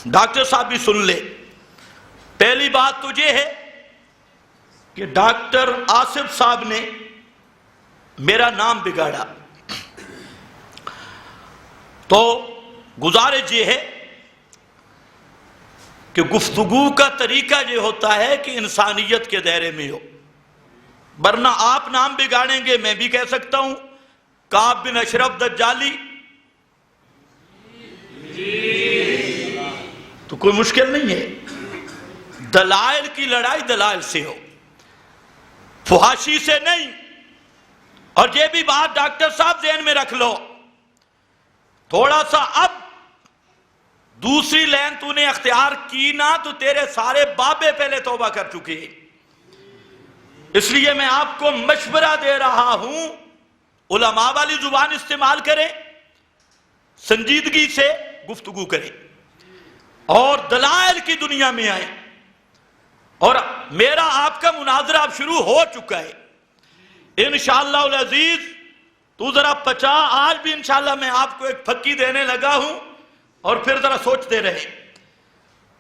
Doctor صاحب بھی سن لے. پہلی بات تو یہ ہے کہ ڈاکٹر آصف صاحب نے میرا نام بگاڑا. تو گزارش یہ ہے کہ گفتگو کا طریقہ یہ ہوتا ہے کہ انسانیت کے دائرے میں ہو، ورنہ آپ نام بگاڑیں گے. میں بھی کہہ سکتا ہوں کعب بن اشرف دجالی، تو کوئی مشکل نہیں ہے. دلائل کی لڑائی دلائل سے ہو، فحاشی سے نہیں. اور یہ بھی بات ڈاکٹر صاحب ذہن میں رکھ لو، تھوڑا سا اب دوسری لین تو نے اختیار کی نہ تو تیرے سارے بابے پہلے توبہ کر چکے. اس لیے میں آپ کو مشورہ دے رہا ہوں، علماء والی زبان استعمال کریں، سنجیدگی سے گفتگو کریں اور دلائل کی دنیا میں آئیں. اور میرا آپ کا مناظرہ اب شروع ہو چکا ہے انشاءاللہ العزیز. تو ذرا پچا، آج بھی انشاءاللہ میں آپ کو ایک پھکی دینے لگا ہوں اور پھر ذرا سوچتے رہے.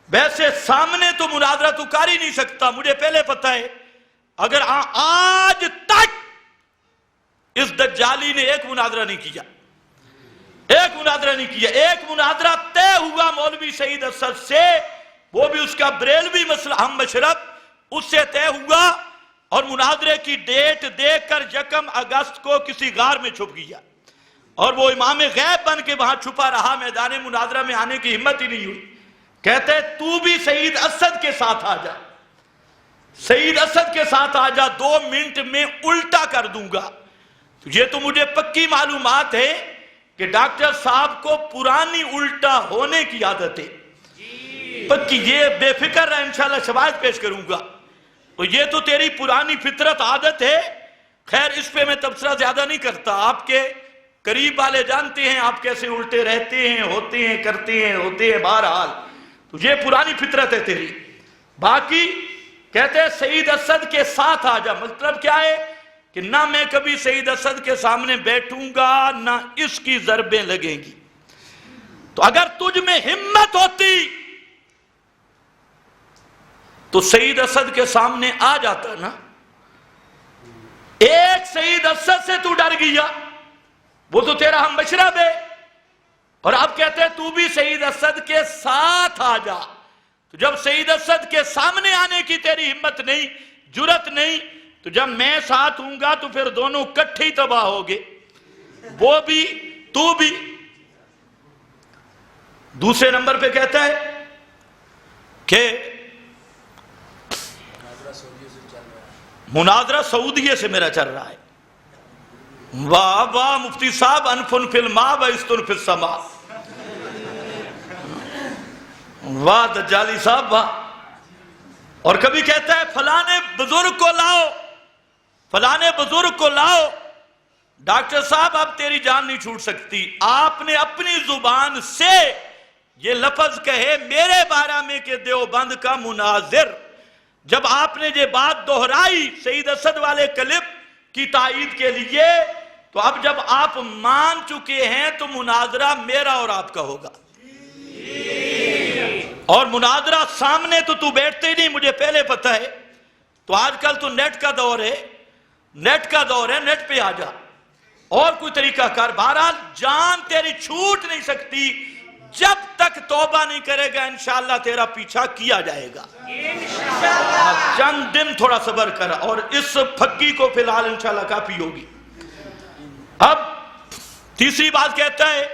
ویسے سامنے تو مناظرہ تو کر ہی نہیں سکتا، مجھے پہلے پتہ ہے. اگر آج تک اس دجالی نے ایک مناظرہ نہیں کیا، ایک مناظرہ نہیں کیا. ایک مناظرہ طے ہوا مولوی سعید اسد سے، وہ بھی اس کا بریلوی مسئلہ ہم مشرب، اس سے طے ہوا اور مناظرے کی ڈیٹ دیکھ کر 1 اگست کو کسی غار میں چھپ گیا اور وہ امام غیب بن کے وہاں چھپا رہا. میدان مناظرہ میں آنے کی ہمت ہی نہیں ہوئی. کہتے تو بھی سعید اسد کے ساتھ آ جا، سعید اسد کے ساتھ آ جا، 2 منٹ میں الٹا کر دوں گا. یہ تو مجھے پکی معلومات ہے کہ ڈاکٹر صاحب کو پرانی الٹا ہونے کی عادت ہے پکی. یہ بے فکر رہا، انشاءاللہ شواہد پیش کروں گا. تو یہ تو تیری پرانی فطرت عادت ہے. خیر اس پہ میں تبصرہ زیادہ نہیں کرتا، آپ کے قریب والے جانتے ہیں آپ کیسے الٹے رہتے ہیں، ہوتے ہیں، کرتے ہیں، ہوتے ہیں. بہرحال تو یہ پرانی فطرت ہے تیری. باقی کہتے ہیں سعید اسد کے ساتھ آ جا. مطلب کیا ہے کہ نہ میں کبھی سعید اسد کے سامنے بیٹھوں گا، نہ اس کی ضربیں لگیں گی. تو اگر تجھ میں ہمت ہوتی تو سعید اسد کے سامنے آ جاتا نا. ایک سعید اسد سے تو ڈر گیا، وہ تو تیرا ہم مشرب ہے، اور اب کہتے ہیں تو بھی سعید اسد کے ساتھ آ جا. تو جب سعید اسد کے سامنے آنے کی تیری ہمت نہیں، جرت نہیں، تو جب میں ساتھ ہوں گا تو پھر دونوں کٹھے ہی تباہ ہوگے، وہ بھی تو بھی. دوسرے نمبر پہ کہتا ہے کہ مناظرہ سعودیہ سے میرا چل رہا ہے. واہ واہ مفتی صاحب، انفن فی الماء و استن فی السماء. واہ دجالی صاحب واہ. اور کبھی کہتا ہے فلانے بزرگ کو لاؤ، فلانے بزرگ کو لاؤ. ڈاکٹر صاحب اب تیری جان نہیں چھوٹ سکتی. آپ نے اپنی زبان سے یہ لفظ کہے میرے بارے میں کہ دیوبند کا مناظر. جب آپ نے یہ بات دہرائی سعید اسد والے کلپ کی تائید کے لیے، تو اب جب آپ مان چکے ہیں تو مناظرہ میرا اور آپ کا ہوگا. اور مناظرہ سامنے تو بیٹھتے ہی نہیں، مجھے پہلے پتہ ہے. تو آج کل تو نیٹ کا دور ہے، نیٹ کا دور ہے، نیٹ پہ آ جا اور کوئی طریقہ کر. بہرحال جان تیری چھوٹ نہیں سکتی جب تک توبہ نہیں کرے گا. انشاءاللہ تیرا پیچھا کیا جائے گا. چند دن تھوڑا صبر کر، اور اس پھکی کو فی الحال انشاءاللہ کافی ہوگی. اب تیسری بات کہتا ہے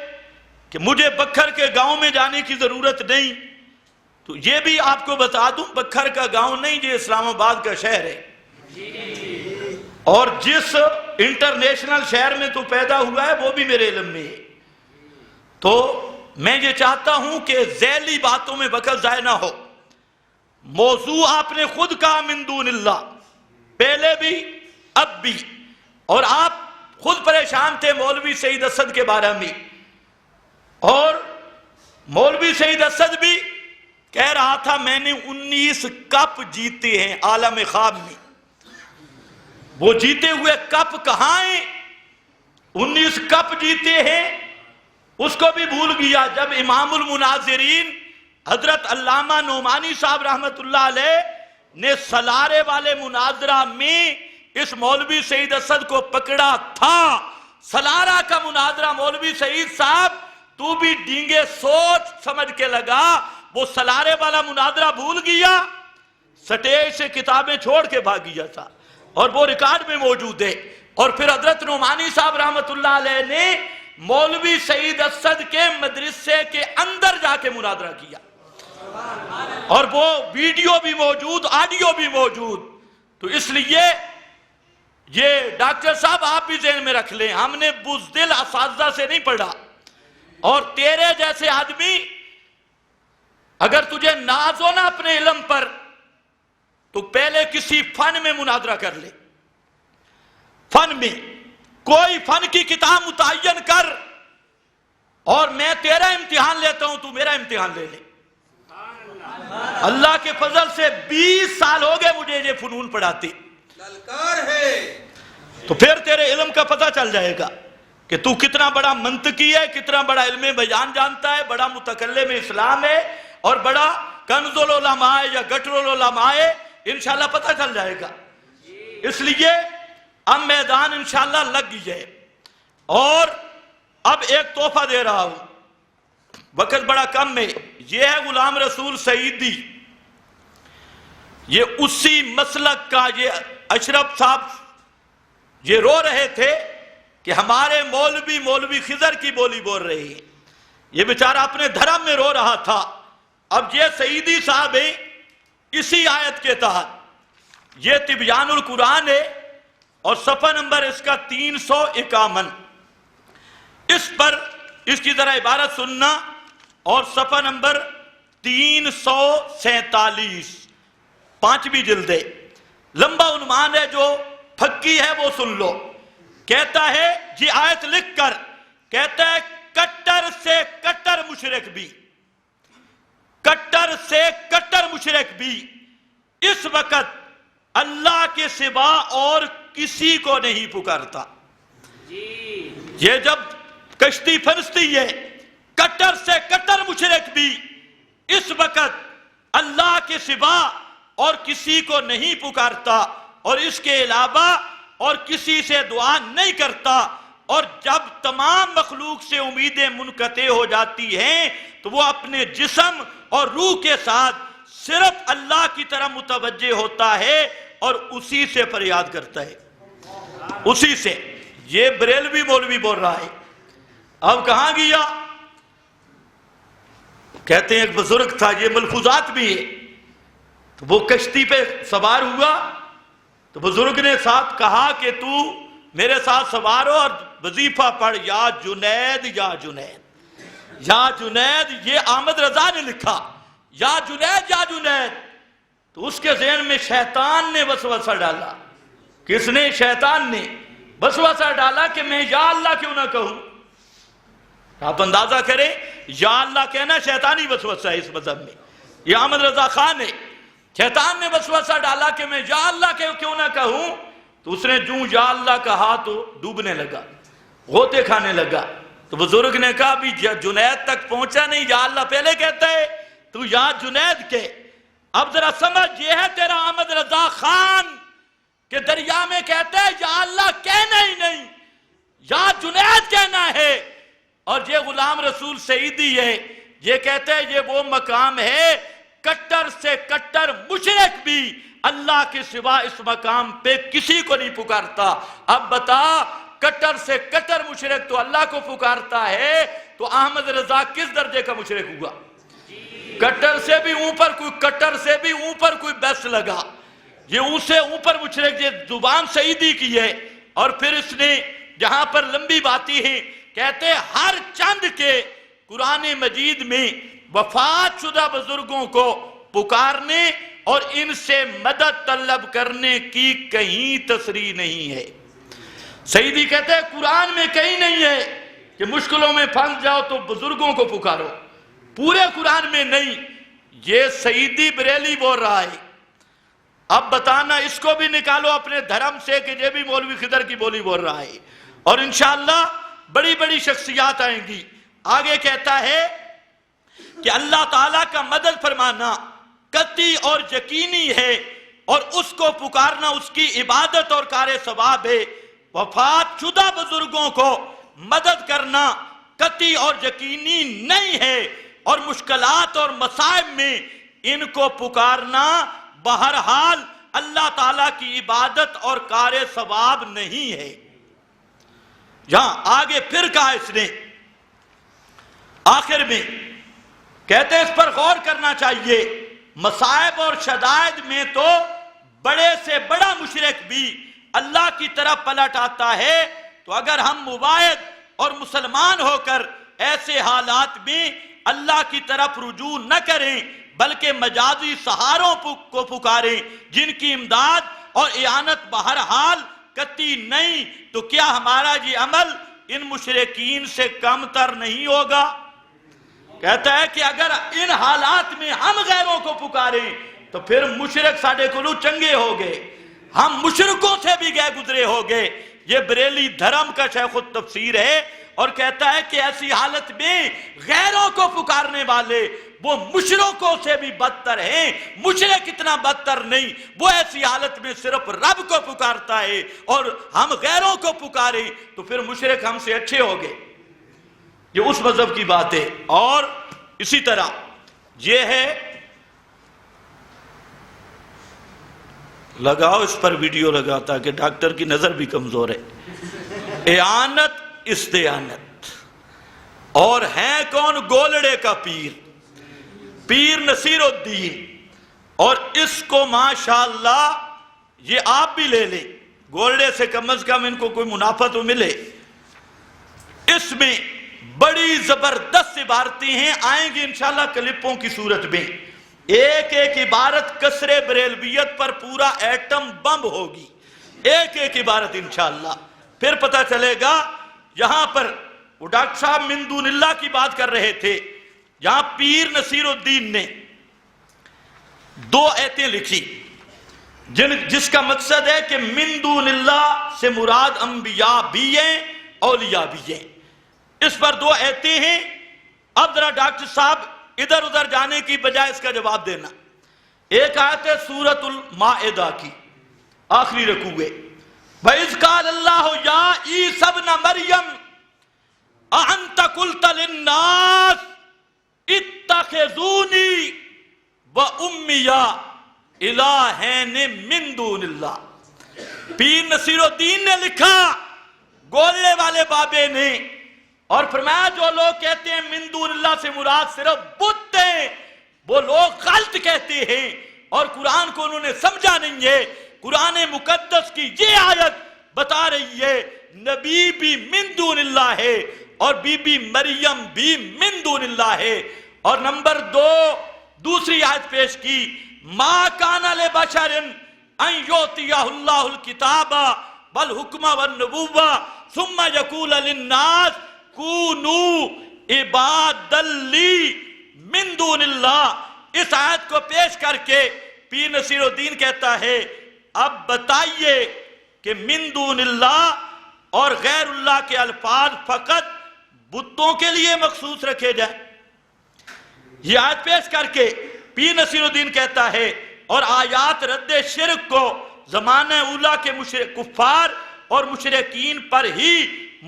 کہ مجھے بکھر کے گاؤں میں جانے کی ضرورت نہیں. تو یہ بھی آپ کو بتا دوں، بکھر کا گاؤں نہیں، یہ اسلام آباد کا شہر ہے. اور جس انٹرنیشنل شہر میں تو پیدا ہوا ہے وہ بھی میرے علم میں ہے. تو میں یہ چاہتا ہوں کہ ذیلی باتوں میں وقت ضائع نہ ہو. موضوع آپ نے خود کہا من دون اللہ، پہلے بھی اب بھی، اور آپ خود پریشان تھے مولوی سعید اسد کے بارے میں. اور مولوی سعید اسد بھی کہہ رہا تھا میں نے 19 کپ جیتے ہیں عالم خواب میں. وہ جیتے ہوئے کپ کہاں ہیں؟ 19 کپ جیتے ہیں، اس کو بھی بھول گیا. جب امام المناظرین حضرت علامہ نعمانی صاحب رحمت اللہ علیہ نے سلارے والے مناظرہ میں اس مولوی سعید اسد کو پکڑا تھا. سلارہ کا مناظرہ مولوی سعید صاحب تو بھی ڈینگے سوچ سمجھ کے لگا, وہ سلارے والا مناظرہ بھول گیا, سٹیج سے کتابیں چھوڑ کے بھاگ گیا تھا اور وہ ریکارڈ میں موجود ہے. اور پھر حضرت نعمانی صاحب رحمت اللہ علیہ نے مولوی سعید اسد کے مدرسے کے اندر جا کے مناظرہ کیا, اور وہ ویڈیو بھی موجود, آڈیو بھی موجود. تو اس لیے یہ ڈاکٹر صاحب آپ بھی ذہن میں رکھ لیں, ہم نے بزدل اساتذہ سے نہیں پڑھا, اور تیرے جیسے آدمی اگر تجھے ناز ہو نا اپنے علم پر تو پہلے کسی فن میں مناظرہ کر لے. فن میں کوئی فن کی کتاب متعین کر, اور میں تیرا امتحان لیتا ہوں, تو میرا امتحان لے لے. اللہ کے فضل سے 20 سال ہو گئے مجھے یہ فنون پڑھاتے, تو پھر تیرے علم کا پتہ چل جائے گا کہ تو کتنا بڑا منطقی ہے, کتنا بڑا علم بیان جانتا ہے, بڑا متکلم اسلام ہے, اور بڑا کنز العلماء ہے یا گٹر العلماء ہے. انشاءاللہ پتہ چل جائے گا. اس لیے اب میدان انشاءاللہ لگ گئی ہے, اور اب ایک تحفہ دے رہا ہوں, وقت بڑا کم ہے. یہ ہے غلام رسول سعیدی, یہ اسی مسلک کا, یہ اشرف صاحب یہ رو رہے تھے کہ ہمارے مولوی خضر کی بولی بول رہے ہیں. یہ بیچارہ اپنے دھرم میں رو رہا تھا. اب یہ سعیدی صاحب ہیں, اسی آیت کے تحت, یہ تبیان القرآن ہے اور صفحہ نمبر اس کا 351, اس پر اس کی ذرا عبارت سننا, اور صفحہ نمبر 347, 5ویں جلد ہے, لمبا عنوان ہے, جو پھکی ہے وہ سن لو. کہتا ہے یہ آیت لکھ کر, کہتا ہے کٹر سے کٹر مشرک بھی, کٹر سے کٹر مشرک بھی اس وقت اللہ کے سوا اور کسی کو نہیں پکارتا. یہ جب کشتی پھنستی ہے, کٹر سے کٹر مشرک بھی اس وقت اللہ کے سوا اور کسی کو نہیں پکارتا, اور اس کے علاوہ اور کسی سے دعا نہیں کرتا. اور جب تمام مخلوق سے امیدیں منقطع ہو جاتی ہیں تو وہ اپنے جسم اور روح کے ساتھ صرف اللہ کی طرف متوجہ ہوتا ہے اور اسی سے فریاد کرتا ہے, اسی سے. یہ بریلوی مولوی بول رہا ہے. اب کہاں گیا؟ کہتے ہیں ایک بزرگ تھا, یہ ملفوظات بھی ہے, تو وہ کشتی پہ سوار ہوا, تو بزرگ نے ساتھ کہا کہ تو میرے ساتھ سوار ہو اور وظیفہ پڑھ, یا جنید یا جنید یا جنید. یہ احمد رضا نے لکھا, یا جنید یا جنید. تو اس کے ذہن میں شیطان نے وسوسہ ڈالا. کس نے؟ شیطان نے وسوسہ ڈالا کہ میں یا اللہ کیوں نہ کہوں. آپ اندازہ کریں, یا اللہ کہنا شیطانی وسوسہ ہے اس مذہب میں. یہ احمد رضا خان ہے, شیطان نے وسوسہ ڈالا کہ میں یا اللہ کیوں نہ کہوں. تو اس نے جو یا اللہ کہا تو ڈوبنے لگا, غوطے کھانے لگا. تو بزرگ نے کہا بھی جنید تک پہنچا نہیں, یا اللہ پہلے کہتا ہے, تو یا جنید کے. اب ذرا سمجھ, یہ ہے تیرا احمد رضا خان کہ دریا میں کہتا ہے یا اللہ کہنا ہی نہیں, یا جنید کہنا ہے. اور یہ غلام رسول سعیدی ہے, یہ کہتا ہے یہ وہ مقام ہے کٹر سے کٹر مشرک بھی اللہ کے سوا اس مقام پہ کسی کو نہیں پکارتا. اب بتا, کٹر سے کٹر مشرک تو اللہ کو پکارتا ہے, تو احمد رضا کس درجے کا مشرک ہوا؟ کٹر سے بھی اوپر کوئی, کٹر سے بھی اوپر کوئی بیس لگا. یہ اس سے اوپر مشرک, یہ زبان سعیدی کی ہے. اور پھر اس نے جہاں پر لمبی باتیں ہیں, کہتے ہر چند کے قرآن مجید میں وفات شدہ بزرگوں کو پکارنے اور ان سے مدد طلب کرنے کی کہیں تصریح نہیں ہے. سعیدی کہتے ہیں قرآن میں کہیں نہیں ہے کہ مشکلوں میں پھنس جاؤ تو بزرگوں کو پکارو, پورے قرآن میں نہیں. یہ سعیدی بریلی بول رہا ہے. اب بتانا اس کو بھی نکالو اپنے دھرم سے کہ یہ بھی مولوی خضر کی بولی بول رہا ہے. اور انشاءاللہ بڑی بڑی شخصیات آئیں گی. آگے کہتا ہے کہ اللہ تعالیٰ کا مدد فرمانا قطعی اور یقینی ہے، اور اس کو پکارنا اس کی عبادت اور کار ثواب ہے۔ وفات شدہ بزرگوں کو مدد کرنا قطعی اور یقینی نہیں ہے، اور مشکلات اور مصائب میں ان کو پکارنا بہرحال اللہ تعالیٰ کی عبادت اور کار ثواب نہیں ہے۔ یہاں آگے پھر کہا اس نے آخر میں، کہتے ہیں اس پر غور کرنا چاہیے، مصائب اور شدائد میں تو بڑے سے بڑا مشرک بھی اللہ کی طرف پلٹ آتا ہے، تو اگر ہم مباعد اور مسلمان ہو کر ایسے حالات میں اللہ کی طرف رجوع نہ کریں بلکہ مجازی سہاروں کو پکاریں جن کی امداد اور اعانت بہرحال قطعی نہیں، تو کیا ہمارا یہ عمل ان مشرکین سے کم تر نہیں ہوگا؟ کہتا ہے کہ اگر ان حالات میں ہم غیروں کو پکاریں تو پھر مشرک ساڑھے کلو چنگے ہو گئے، ہم مشرکوں سے بھی گئے گزرے ہو گئے۔ یہ بریلی دھرم کا شیخ التفسیر ہے، اور کہتا ہے کہ ایسی حالت میں غیروں کو پکارنے والے وہ مشرکوں سے بھی بدتر ہیں، مشرک اتنا بدتر نہیں، وہ ایسی حالت میں صرف رب کو پکارتا ہے، اور ہم غیروں کو پکاریں تو پھر مشرک ہم سے اچھے ہو گئے۔ یہ اس مذہب کی بات ہے۔ اور اسی طرح یہ ہے، لگاؤ اس پر ویڈیو لگاتا کہ ڈاکٹر کی نظر بھی کمزور ہے، اعانت استعانت، اور ہیں کون؟ گولڑے کا پیر، پیر نصیر الدین، اور اس کو ماشاءاللہ یہ آپ بھی لے لیں، گولڑے سے کم از کم ان کو کوئی منافع تو ملے۔ اس میں بڑی زبردست عبارتیں ہیں، آئیں گی انشاءاللہ کلپوں کی صورت میں، ایک ایک عبارت کسر بریلویت پر پورا ایٹم بم ہوگی، ایک ایک عبارت انشاءاللہ، پھر پتہ چلے گا۔ یہاں پر وہ ڈاکٹر صاحب من دون اللہ کی بات کر رہے تھے، یہاں پیر نصیر الدین نے دو آیتیں لکھی جس کا مقصد ہے کہ من دون اللہ سے مراد انبیاء بھی ہیں، اولیاء بھی ہیں۔ اس پر دو آیتیں ہیں، اب ذرا ڈاکٹر صاحب ادھر ادھر جانے کی بجائے اس کا جواب دینا۔ ایک آیت ہے سورۃ المائدہ کی آخری رکوع ہے، وَإِذْ قَالَ اللَّهُ يَا عِيسَى ابْنَ مَرْيَمَ أَأَنْتَ قُلْتَ لِلنَّاسِ اتَّخِذُونِي وَأُمِّيَ إِلَٰهَيْنِ مِن دُونِ اللَّهِ۔ پیر نصیر الدین نے لکھا، گولے والے بابے نے، اور فرمایا جو لوگ کہتے ہیں من دون اللہ سے مراد صرف بت ہیں، وہ لوگ غلط کہتے ہیں، اور قرآن کو انہوں نے سمجھا نہیں ہے۔ قرآن مقدس کی یہ آیت بتا رہی ہے نبی بھی من دون اللہ ہے، اور بی بی مریم بھی من دون اللہ ہے۔ اور نمبر دو، دوسری آیت پیش کی، ما کان لبشر ان یؤتیہ اللہ الکتاب والحکم والنبوۃ ثم یقول للناس کونوا عبادا لی من دون اللہ۔ اس آیت کو پیش کر کے پیر نصیر الدین کہتا ہے اب بتائیے کہ من دون اللہ اور غیر اللہ کے الفاظ فقط بتوں کے لیے مخصوص رکھے جائیں۔ یہ آیت پیش کر کے پیر نصیر الدین کہتا ہے اور آیات رد شرک کو زمانہ اولیٰ کے کفار اور مشرکین پر ہی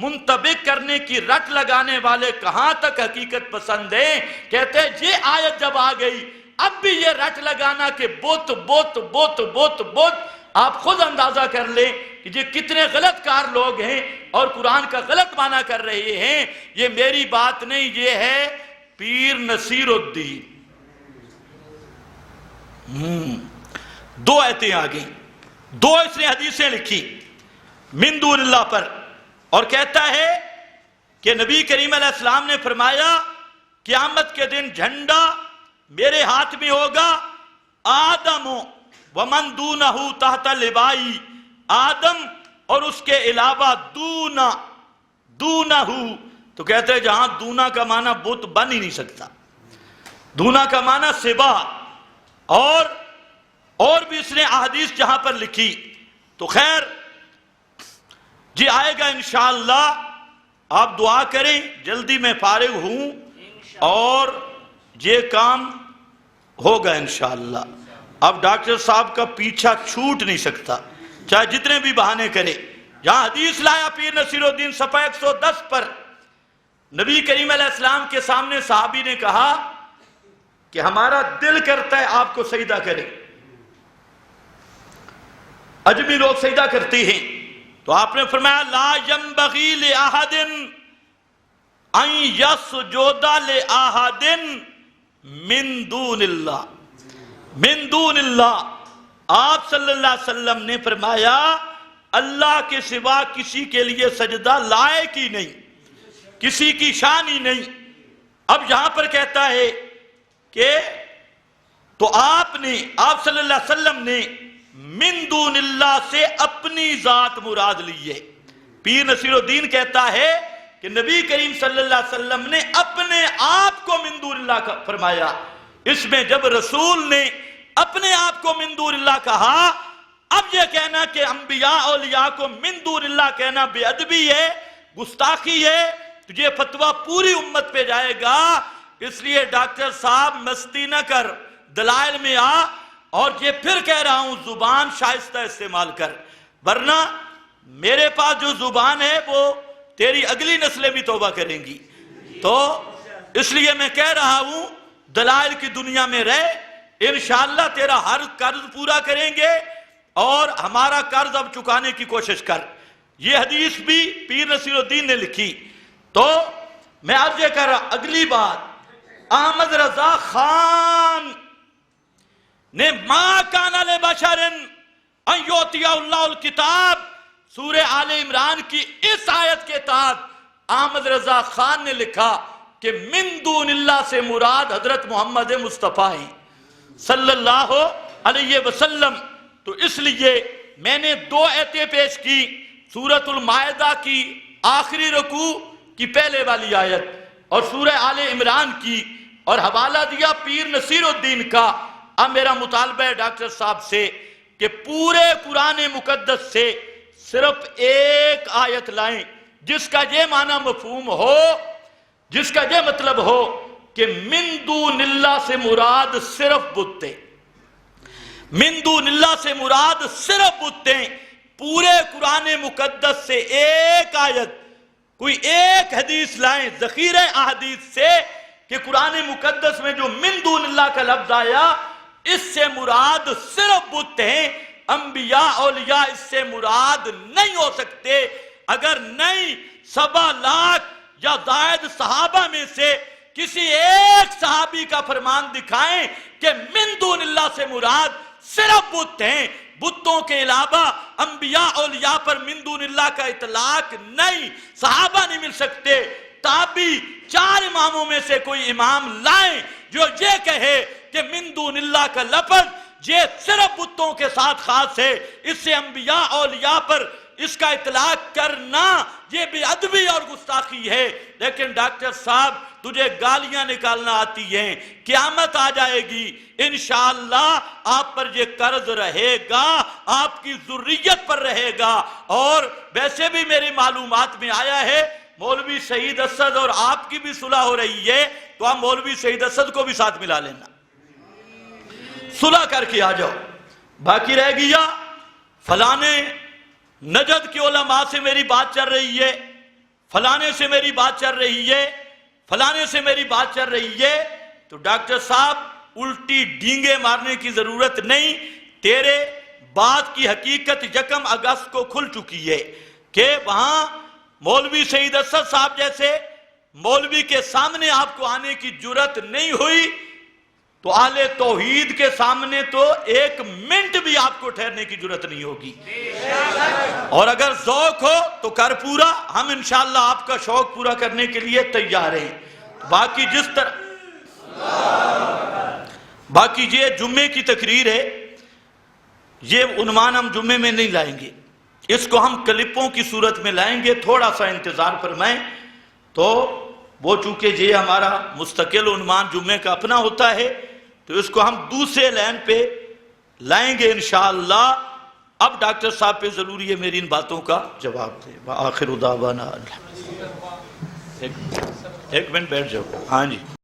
منطبق کرنے کی رٹ لگانے والے کہاں تک حقیقت پسند ہیں۔ کہتے ہیں یہ آیت جب آ گئی اب بھی یہ رٹ لگانا کہ بت بت بت بت بت، آپ خود اندازہ کر لیں کہ یہ کتنے غلط کار لوگ ہیں اور قرآن کا غلط معنی کر رہے ہیں۔ یہ میری بات نہیں، یہ ہے پیر نصیر الدین۔ دو آیتیں آ گئیں، دو اس نے حدیثیں لکھی من دون اللہ پر، اور کہتا ہے کہ نبی کریم علیہ السلام نے فرمایا قیامت کے دن جھنڈا میرے ہاتھ میں ہوگا، آدم ومن دونہ تحت لوائی، آدم اور اس کے علاوہ دونہ، تو کہتے ہیں جہاں دونہ کا معنی بت بن ہی نہیں سکتا، دونہ کا معنی سوا، اور بھی اس نے احادیث جہاں پر لکھی۔ تو خیر جی آئے گا انشاءاللہ، آپ دعا کریں، جلدی میں فارغ ہوں، اور یہ کام ہوگا انشاءاللہ. اب ڈاکٹر صاحب کا پیچھا چھوٹ نہیں سکتا چاہے جتنے بھی بہانے کرے. جہاں حدیث لایا پیر نصیر الدین صفحہ 110 پر نبی کریم علیہ السلام کے سامنے صحابی نے کہا کہ ہمارا دل کرتا ہے آپ کو سجدہ کرے. اجمی لوگ سجدہ کرتے ہیں تو آپ نے فرمایا لا ينبغي لأحد ان يسجد لأحد من دون اللہ. من دون اللہ. آپ صلی اللہ علیہ وسلم نے فرمایا اللہ کے سوا کسی کے لیے سجدہ لائق ہی نہیں, کسی کی شان ہی نہیں. اب یہاں پر کہتا ہے کہ تو آپ صلی اللہ علیہ وسلم نے من دون اللہ سے اپنی ذات مراد لی ہے. پیر نصیر الدین کہتا ہے کہ نبی کریم صلی اللہ علیہ وسلم نے اپنے آپ کو من دون اللہ کا فرمایا. اس میں جب رسول نے اپنے آپ کو من دون اللہ کہا, اب یہ کہنا کہ انبیاء اولیاء کو من دون اللہ کہنا بے ادبی ہے, گستاخی ہے, تو یہ فتویٰ پوری امت پہ جائے گا. اس لیے ڈاکٹر صاحب مستی نہ کر, دلائل میں آ, اور یہ پھر کہہ رہا ہوں زبان شائستہ استعمال کر, ورنہ میرے پاس جو زبان ہے وہ تیری اگلی نسلیں بھی توبہ کریں گی. تو اس لیے میں کہہ رہا ہوں دلائل کی دنیا میں رہ, انشاءاللہ تیرا ہر قرض پورا کریں گے اور ہمارا قرض اب چکانے کی کوشش کر. یہ حدیث بھی پیر نصیر الدین نے لکھی. تو میں عرض یہ کر رہا, اگلی بات احمد رضا خان نے ما کان لبشر ان یؤتی اللہ الکتاب سورہ آل عمران کی اس آیت کے تحت احمد رضا خان نے لکھا کہ من دون اللہ سے مراد حضرت محمد مصطفیٰ ہیں صلی اللہ علیہ وسلم. تو اس لیے میں نے 2 آیتیں پیش کی, سورۃ المائدہ کی آخری رکوع کی پہلے والی آیت اور سورہ آل عمران کی, اور حوالہ دیا پیر نصیر الدین کا. اب میرا مطالبہ ہے ڈاکٹر صاحب سے کہ پورے قرآن مقدس سے صرف ایک آیت لائیں جس کا یہ معنی مفہوم ہو, جس کا یہ مطلب ہو کہ من دون اللہ سے مراد صرف بت ہیں, من دون اللہ سے مراد صرف بت ہیں. پورے قرآن مقدس سے ایک آیت, کوئی ایک حدیث لائیں ذخیرہ احادیث سے کہ قرآن مقدس میں جو من دون اللہ کا لفظ آیا اس سے مراد صرف بت ہیں, انبیاء اولیاء اس سے مراد نہیں ہو سکتے. اگر نہیں 7 لاکھ یا زائد صحابہ میں سے کسی ایک صحابی کا فرمان دکھائیں کہ من دون اللہ سے مراد صرف بت ہیں, بتوں کے علاوہ انبیاء اولیاء پر من دون اللہ کا اطلاق نہیں, صحابہ نہیں مل سکتے. تابعی 4 اماموں میں سے کوئی امام لائیں جو یہ کہے کہ من دون اللہ کا لفظ یہ صرف بتوں کے ساتھ خاص ہے, اس سے انبیاء اولیاء پر اس کا اطلاق کرنا یہ بے ادبی اور گستاخی ہے. لیکن ڈاکٹر صاحب تجھے گالیاں نکالنا آتی ہیں, قیامت آ جائے گی انشاءاللہ آپ پر یہ قرض رہے گا, آپ کی ذریت پر رہے گا. اور ویسے بھی میری معلومات میں آیا ہے مولوی شہید اسد اور آپ کی بھی صلح ہو رہی ہے, تو آپ مولوی شہید اسد کو بھی ساتھ ملا لینا, صلح کر کے آ جاؤ. باقی رہ گیا فلانے نجد کے علماء سے میری بات چل رہی ہے, فلانے سے میری بات چل رہی ہے, فلانے سے میری بات چل رہی ہے, تو ڈاکٹر صاحب الٹی ڈینگے مارنے کی ضرورت نہیں. تیرے بات کی حقیقت 1 اگست کو کھل چکی ہے کہ وہاں مولوی شہید اسد صاحب جیسے مولوی کے سامنے آپ کو آنے کی جرت نہیں ہوئی, تو اہل توحید کے سامنے تو 1 منٹ بھی آپ کو ٹھہرنے کی جرت نہیں ہوگی. اور اگر ذوق ہو تو کر پورا, ہم انشاءاللہ آپ کا شوق پورا کرنے کے لیے تیار ہیں. باقی جس طرح باقی یہ جمعے کی تقریر ہے, یہ عنوان ہم جمعے میں نہیں لائیں گے, اس کو ہم کلپوں کی صورت میں لائیں گے. تھوڑا سا انتظار فرمائیں. تو وہ چونکہ یہ ہمارا مستقل عنوان جمعے کا اپنا ہوتا ہے تو اس کو ہم دوسرے لائن پہ لائیں گے انشاءاللہ. اب ڈاکٹر صاحب پہ ضروری ہے میری ان باتوں کا جواب دے. وآخر دعوانا ایک منٹ بیٹھ جاؤ. ہاں جی.